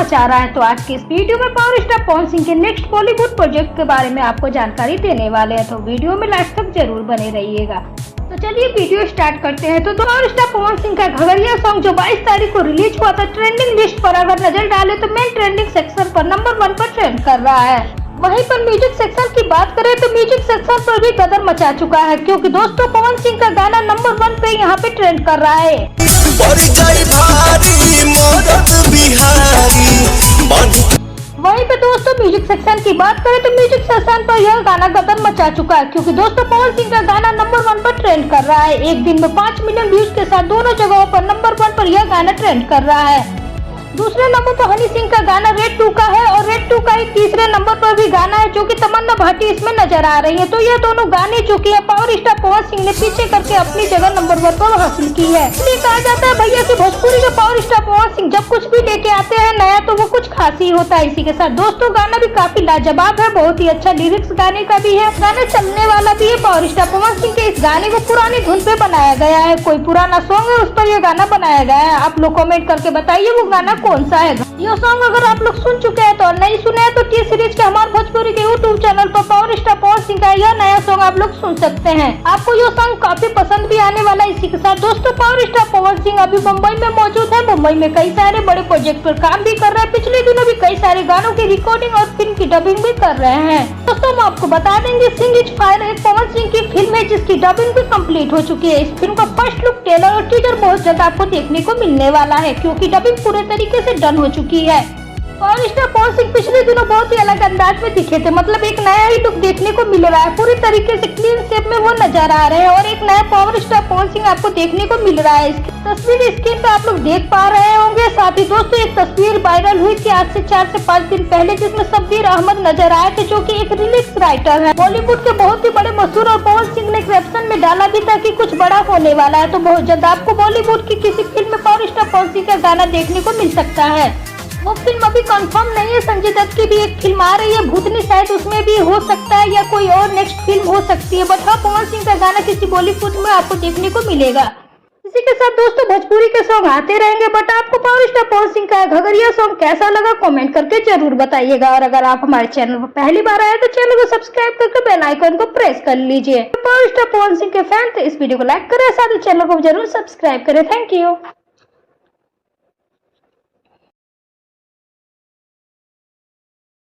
मचा रहा है। तो आज के इस वीडियो में पावर स्टार पवन सिंह के नेक्स्ट बॉलीवुड प्रोजेक्ट के बारे में आपको जानकारी देने वाले हैं, तो वीडियो में लास्ट तक जरूर बने रहिएगा। तो चलिए वीडियो स्टार्ट करते हैं। तो पावर स्टार पवन सिंह का घगरिया सॉन्ग जो 22 तारीख को रिलीज हुआ था, ट्रेंडिंग लिस्ट पर अगर नजर डाले तो मेन ट्रेंडिंग सेक्शन पर नंबर 1 पर ट्रेंड कर रहा है। वहीं पर म्यूजिक सेक्शन की बात करें तो म्यूजिक सेक्शन पर भी गदर मचा चुका है, क्योंकि दोस्तों पवन सिंह का गाना नंबर 1 पे यहाँ पे ट्रेंड कर रहा है। वहीं पे दोस्तों म्यूजिक सेक्शन की बात करें तो म्यूजिक सेक्शन पर यह गाना गदर मचा चुका है, क्योंकि दोस्तों पवन सिंह का गाना नंबर 1 पर ट्रेंड कर रहा है। एक दिन में 5 मिलियन व्यूज के साथ दोनों जगहों पर नंबर 1 पर यह गाना ट्रेंड कर रहा है। दूसरे नंबर पर हनी सिंह का गाना रेड 2 का है और रेड 2 का ही तीसरे नंबर पर भी गाना है, जो कि तमन्ना भाटी इसमें नजर आ रही है। तो ये दोनों गाने जो कि पावर स्टार पवन सिंह ने पीछे करके अपनी जगह नंबर 1 पर हासिल की है। इसलिए कहा जाता है भैया कि भोजपुरी के पावर स्टार पवन सिंह जब कुछ भी लेके आते हैं नया तो वो कुछ खास ही होता है। इसी के साथ दोस्तों गाना भी काफी लाजवाब है, बहुत ही अच्छा लिरिक्स गाने का भी है, गाना चलने वाला भी है। पावर स्टार पवन सिंह के इस गाने को पुरानी धुन पे बनाया गया है, कोई पुराना सॉन्ग है उस पर यह गाना बनाया गया है। आप लोग कमेंट करके बताइए वो गाना कौन सा है। यह सॉन्ग अगर आप लोग सुन चुके हैं तो और नहीं सुने हैं तो टी सीरीज के हमारे भोजपुरी के यूट्यूब चैनल पर पावर स्टार पवन सिंह का यह नया सॉन्ग आप लोग सुन सकते हैं। आपको यह सॉन्ग काफी पसंद भी आने वाला है। इसी के साथ दोस्तों पावर स्टार पवन सिंह अभी मुंबई में मौजूद है। मुंबई में कई सारे बड़े प्रोजेक्ट पर काम भी कर रहे हैं। पिछले दिनों भी कई सारे गानों की रिकॉर्डिंग और फिल्म की डबिंग भी कर रहे हैं। दोस्तों हम आपको बता देंगे सिंह इज फायर एक पवन सिंह की फिल्म है जिसकी डबिंग भी कम्प्लीट हो चुकी है। इस फिल्म का फर्स्ट लुक, ट्रेलर और टीजर बहुत जल्द आपको देखने को मिलने वाला है, क्योंकि डबिंग पूरे तरीके से डन हो चुकी है। पावर स्टार पवन सिंह पिछले दिनों बहुत ही अलग अंदाज में दिखे थे, मतलब एक नया ही लुक देखने को मिल रहा है। पूरी तरीके से क्लीन शेप में वो नजर आ रहे हैं और एक नया पावर स्टार पवन सिंह आपको देखने को मिल रहा है। इसकी तस्वीर स्क्रीन पे आप लोग देख पा रहे होंगे। साथ ही दोस्तों एक तस्वीर वायरल हुई थी आज से 4 से 5 दिन पहले, जिसमें शब्बीर अहमद नजर आए थे, जो कि एक लिरिक्स राइटर है, बॉलीवुड के बहुत ही बड़े मशहूर। और पवन सिंह ने कैप्शन में डाला भी था कि कुछ बड़ा होने वाला है। तो बहुत जल्द आपको बॉलीवुड की किसी फिल्म में पावर स्टार पवन सिंह का गाना देखने को मिल सकता है। वो फिल्म अभी कंफर्म नहीं है। संजय दत्त की भी एक फिल्म आ रही है भूतनी, शायद उसमें भी हो सकता है या कोई और नेक्स्ट फिल्म हो सकती है। बट हाँ, पवन सिंह का गाना किसी बॉलीवुड में आपको देखने को मिलेगा। इसी के साथ दोस्तों भोजपुरी के सॉन्ग आते रहेंगे, बट आपको पावर स्टार पवन सिंह का घगरिया सॉन्ग कैसा लगा कमेंट करके जरूर बताइएगा। और अगर आप हमारे चैनल पर पहली बार आए तो चैनल को सब्सक्राइब करके बेल आइकन को प्रेस कर लीजिए। पावर स्टार पवन सिंह के फैन तो इस वीडियो को लाइक करें, साथ ही चैनल को जरूर सब्सक्राइब करें। Thank you.